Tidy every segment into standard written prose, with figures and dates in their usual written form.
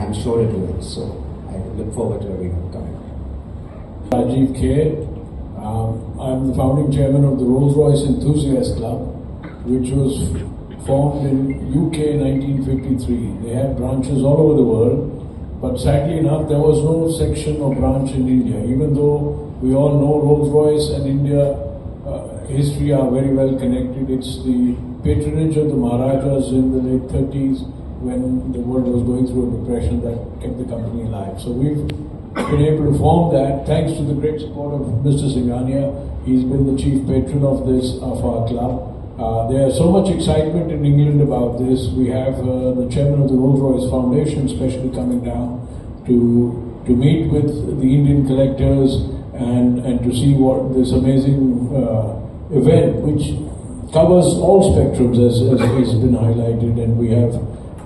I'm sure it will. So I look forward to everyone coming. Rajiv K. I'm the founding chairman of the Rolls-Royce Enthusiast Club, which was formed in UK in 1953. They had branches all over the world, but sadly enough, there was no section or branch in India. Even though we all know Rolls-Royce and India history are very well connected. It's the patronage of the Maharajas in the late 30s when the world was going through a depression that kept the company alive. So we've been able to form that thanks to the great support of Mr. Singhania. He's been the chief patron of our club. There's so much excitement in England about this. We have the chairman of the Rolls-Royce Foundation especially coming down to meet with the Indian collectors and to see what this amazing event, which covers all spectrums as has been highlighted, and we have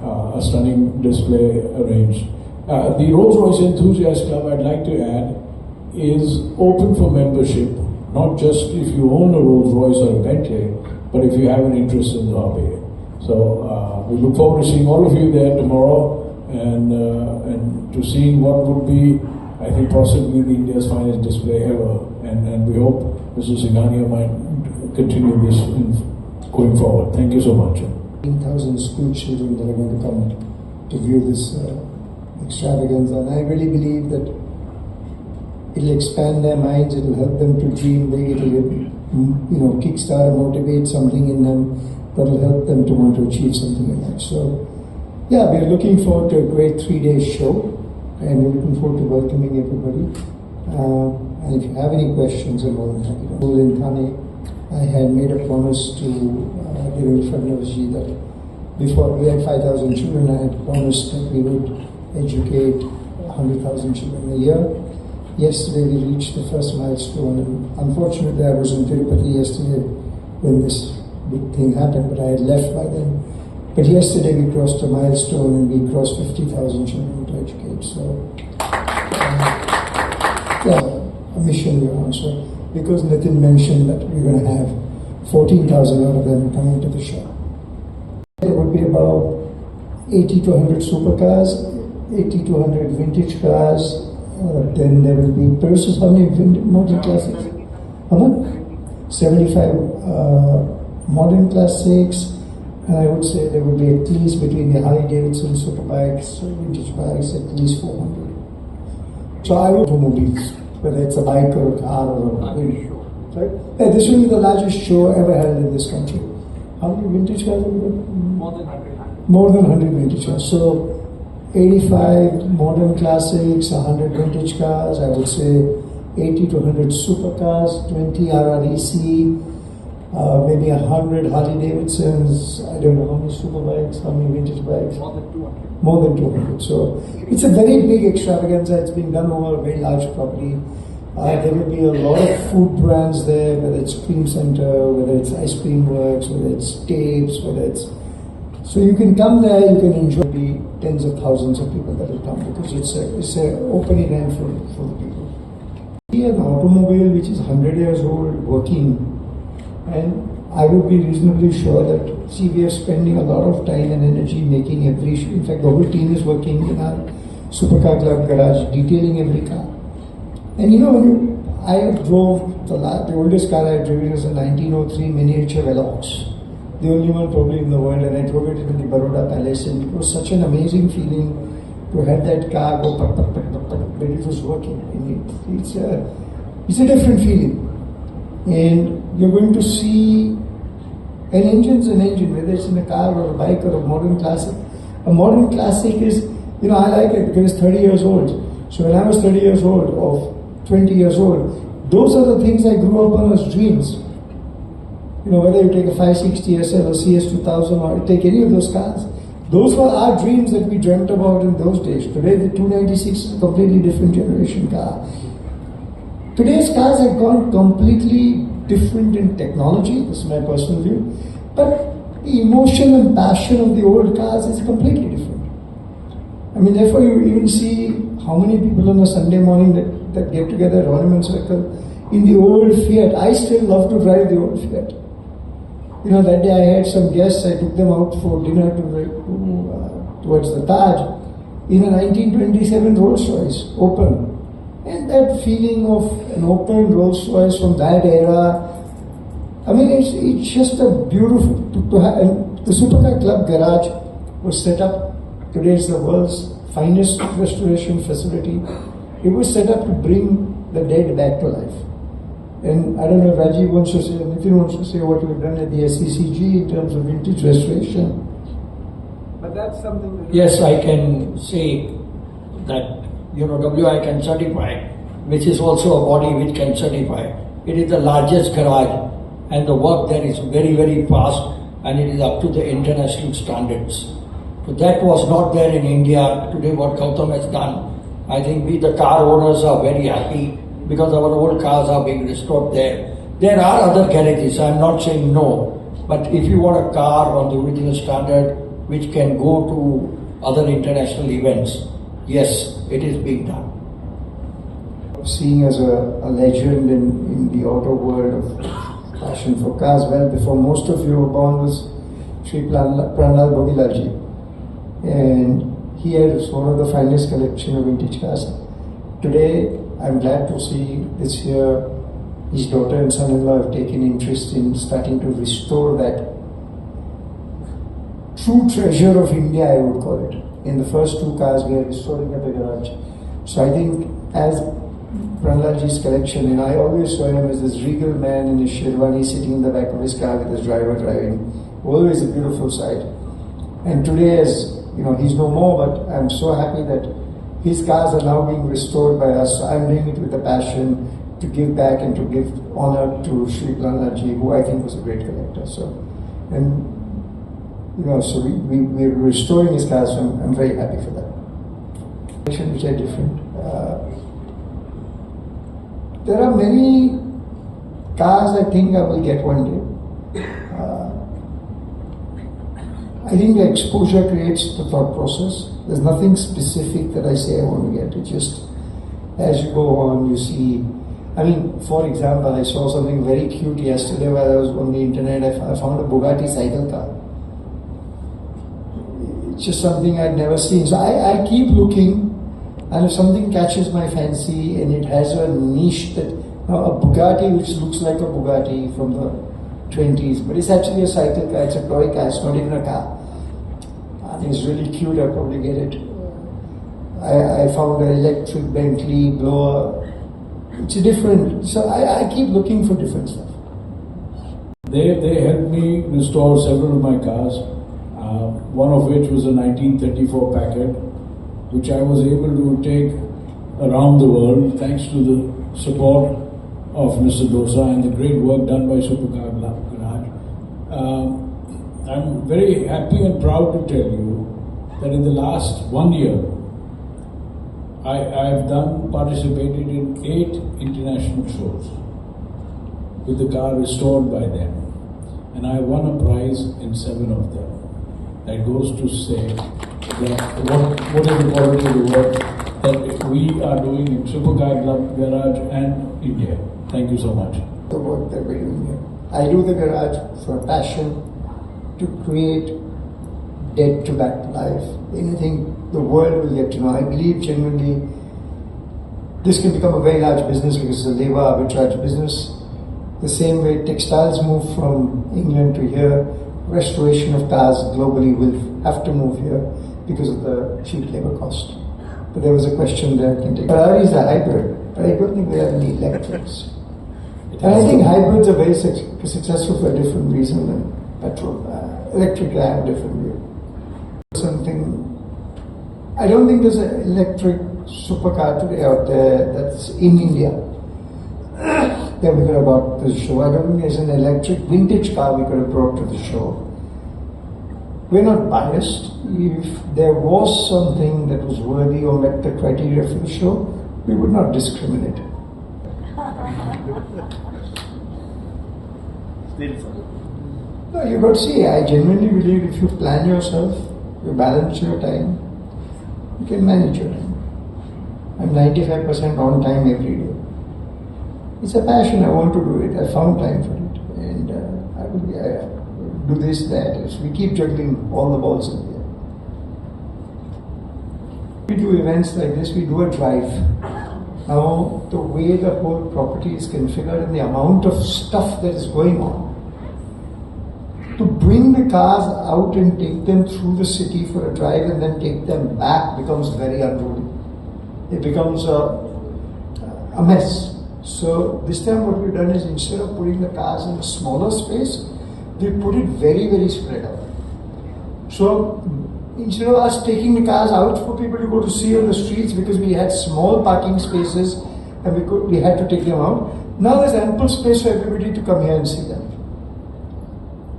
a stunning display arranged. The Rolls-Royce Enthusiast Club, I'd like to add, is open for membership, not just if you own a Rolls-Royce or a Bentley, but if you have an interest in the hobby. So we look forward to seeing all of you there tomorrow and to seeing what would be, I think, possibly the India's finest display ever. And we hope Mr. Singhania might continue this going forward. Thank you so much. 15,000 school children that are going to come to view this extravaganza, and I really believe that it'll expand their minds, it'll help them to dream, it'll kickstart and motivate something in them that'll help them to want to achieve something in life. So yeah, we're looking forward to a great 3-day show, and we're looking forward to welcoming everybody. And if you have any questions, I'm more than happy to. In Thane, I had made a promise to Devendra Fadnavis that before we had 5,000 children, I had promised that we would educate 100,000 children a year. Yesterday we reached the first milestone, and unfortunately I was in Tirupati yesterday when this big thing happened, but I had left by then. But yesterday we crossed a milestone and we crossed 50,000 children to educate. So a mission we are on. So because Nitin mentioned that we're going to have 14,000 out of them coming to the show. There would be about 80 to 100 supercars, 80 to 100 vintage cars. Then there will be persons. How many modern classics? How much? 75 modern classics. And I would say there would be at least between the Harley Davidson superbikes, vintage bikes, at least 400. So I would automobiles, whether it's a bike or a car or a right? Yeah, this will be the largest show ever held in this country. How many vintage cars have we got? More than 100 vintage cars. So 85 modern classics, 100 vintage cars, I would say 80 to 100 supercars, 20 RREC, maybe 100 Harley Davidsons, I don't know how many superbikes, how many vintage bikes. More than 200. So it's a very big extravaganza. It's being done over a very large property. There will be a lot of food brands there, whether it's Cream Center, whether it's Ice Cream Works, whether it's Tapes, whether it's... So you can come there, you can enjoy the tens of thousands of people that will come because it's an open event for the people. See an automobile which is 100 years old working, and I would be reasonably sure that, see, we are spending a lot of time and energy making in fact the whole team is working in our Supercar Club garage detailing every car. And I drove the oldest car I drove was a 1903 miniature Velox. The only one probably in the world, and I drove it into the Baroda Palace, and it was such an amazing feeling to have that car go but it was working. And it's a different feeling. And you're going to see an engine's an engine, whether it's in a car or a bike or a modern classic. A modern classic is, I like it because it's 30 years old. So when I was 30 years old, or 20 years old, those are the things I grew up on as dreams. Whether you take a 560 SL or CS2000 or take any of those cars, those were our dreams that we dreamt about in those days. Today the 296 is a completely different generation car. Today's cars have gone completely different in technology, this is my personal view, but the emotion and passion of the old cars is completely different. Therefore you even see how many people on a Sunday morning that get together at Ornament Circle in the old Fiat. I still love to drive the old Fiat. That day I had some guests, I took them out for dinner towards the Taj, in a 1927 Rolls Royce, open. And that feeling of an open Rolls Royce from that era, I mean, it's just a beautiful, to have, and the Supercar Club garage was set up, today it's the world's finest restoration facility. It was set up to bring the dead back to life. And I don't know if Rajiv wants to say, Nitin wants to say what we've done at the SCCG in terms of vintage restoration. But that's something that... Yes, I can say that, WI can certify, which is also a body which can certify. It is the largest garage and the work there is very, very fast and it is up to the international standards. So that was not there in India. Today what Gautam has done, I think we the car owners are very happy because our old cars are being restored there. There are other garages, I am not saying no, but if you want a car on the original standard which can go to other international events, yes, it is being done. Seeing as a legend in the auto world of passion for cars, well before most of you were born was Sri Pranal Bhogilalji. And he has one of the finest collection of vintage cars. Today, I'm glad to see this year his daughter and son-in-law have taken interest in starting to restore that true treasure of India, I would call it. In the first two cars we are restoring at the garage. So I think as Pranlalji's collection, and I always saw him as this regal man in his sherwani sitting in the back of his car with his driver driving. Always a beautiful sight. And today, as he's no more, but I'm so happy that his cars are now being restored by us. So I'm doing it with a passion to give back and to give honor to Sri Pranlalji, who I think was a great collector. So, and so we're restoring his cars, so I'm very happy for that. Which are different. There are many cars I think I will get one day. I think the exposure creates the thought process. There's nothing specific that I say I want to get. It just, as you go on, you see. I mean, for example, I saw something very cute yesterday while I was on the internet. I found a Bugatti cycle car. It's just something I'd never seen. So I keep looking, and if something catches my fancy and it has a niche that, a Bugatti which looks like a Bugatti from the 20s, but it's actually a cycle car, it's a toy car, it's not even a car. I think it's really cute, I'll probably get it. I found an electric Bentley blower. It's different, so I keep looking for different stuff. They helped me restore several of my cars, one of which was a 1934 Packard, which I was able to take around the world thanks to the support of Mr. Dosa and the great work done by Supercar Garage. I'm very happy and proud to tell you that in the last 1 year, I've participated in 8 international shows with the car restored by them, and I won a prize in 7 of them. That goes to say that what is the quality of the work that we are doing in Supercar Garage and India. Thank you so much. The work that we're doing here. I do the garage for a passion to create dead to back to life. Anything the world will get to know. I believe genuinely this can become a very large business because it's a labor arbitrage business. The same way textiles move from England to here, restoration of cars globally will have to move here because of the cheap labor cost. But there was a question there. Ferrari is a hybrid, but I don't think they have any electrics. And I think hybrids are very successful for a different reason than petrol. Electric, I have a different view. I don't think there's an electric supercar today out there that's in India that we could have brought to the show. I don't think there's an electric vintage car we could have brought to the show. We're not biased. If there was something that was worthy or met the criteria for the show, we would not discriminate. No, you got to see, I genuinely believe if you plan yourself, you balance your time, you can manage your time. I'm 95% on time every day. It's a passion, I want to do it, I found time for it. And I will do this, that. So we keep juggling all the balls in the We do events like this, we do a drive. Now, the way the whole property is configured and the amount of stuff that is going on, to bring the cars out and take them through the city for a drive and then take them back becomes very unruly. It becomes a mess. So this time what we've done is, instead of putting the cars in a smaller space, we put it very, very spread out. So instead of us taking the cars out for people to go to see on the streets, because we had small parking spaces and we had to take them out, now there's ample space for everybody to come here and see them.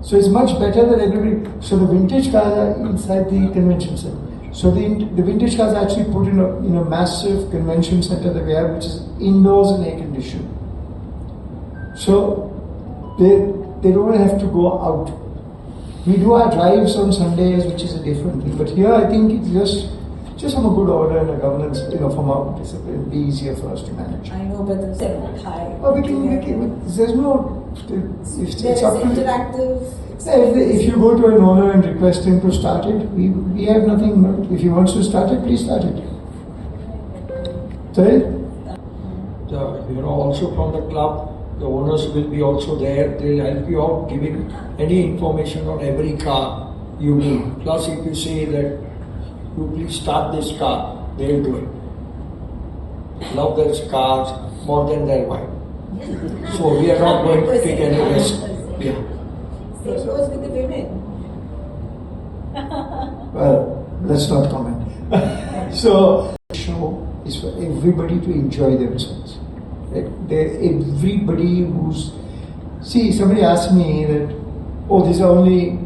So it's much better that everybody. So the vintage cars are inside the convention center. So the vintage cars are actually put in a massive convention center that we have, which is indoors and air conditioned. So they don't have to go out. We do our drives on Sundays, which is a different thing. But here I think it's just from a good order and a governance, from our discipline, it'll be easier for us to manage. I know, but the set high. Oh, we can make it. There's no. It's up to interactive. If you go to an owner and request him to start it, we have nothing. If he wants to start it, please start it. Sorry? Also from the club, the owners will be also there. They'll help you out, giving any information on every car you need. Plus, if you say that you please start this car, they'll do it. Love their cars more than their wife. So we are not going to take any risk. Yeah. Same goes with the women. Well, let's not comment. So, the show is for everybody to enjoy themselves. Everybody who's. See, somebody asked me that, oh, these are only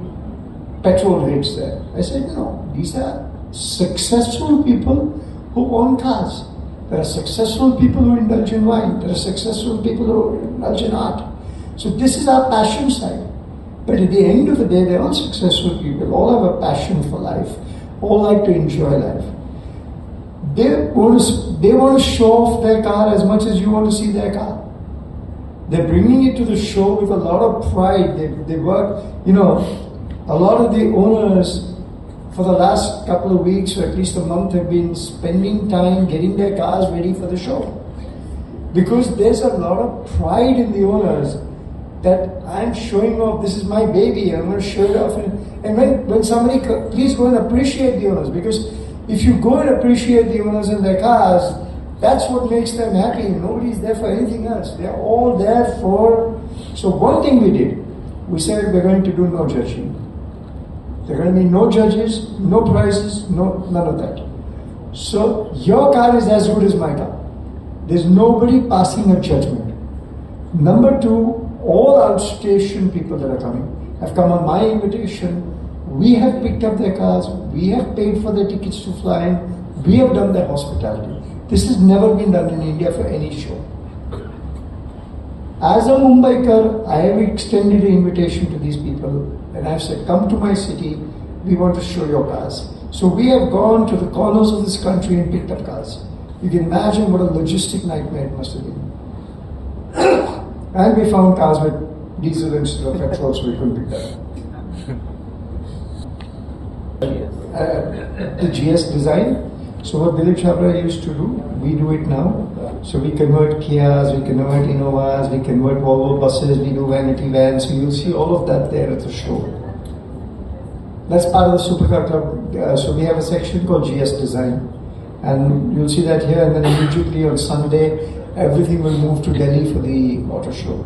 petrol heads there. I said, no, these are successful people who own cars. There are successful people who indulge in wine. There are successful people who indulge in art. So this is our passion side. But at the end of the day, they're all successful people. All have a passion for life. All like to enjoy life. They want to show off their car as much as you want to see their car. They're bringing it to the show with a lot of pride. They work, a lot of the owners for the last couple of weeks or at least a month have been spending time getting their cars ready for the show. Because there's a lot of pride in the owners that I'm showing off, this is my baby, I'm going to show it off. And when somebody, please go and appreciate the owners, because if you go and appreciate the owners and their cars, that's what makes them happy. Nobody's there for anything else. They're all there for. So one thing we did, we said we're going to do no judging. There are going to be no judges, no prizes, none of that. So your car is as good as my car. There's nobody passing a judgment. Number two, all outstation people that are coming have come on my invitation. We have picked up their cars, we have paid for their tickets to fly in, we have done their hospitality. This has never been done in India for any show. As a Mumbaiker, I have extended an invitation to these people and I've said, come to my city, we want to show your cars. So we have gone to the corners of this country and picked up cars. You can imagine what a logistic nightmare it must have been. And we found cars with diesel instead of petrol, so we couldn't pick that up. The GS design. So what Dilip Chhabra used to do, we do it now. So we convert Kias, we convert Innovas, we convert Volvo buses, we do vanity vans. So you'll see all of that there at the show. That's part of the Supercar Club. So we have a section called GS Design. And you'll see that here, and then immediately on Sunday, everything will move to Delhi for the auto show.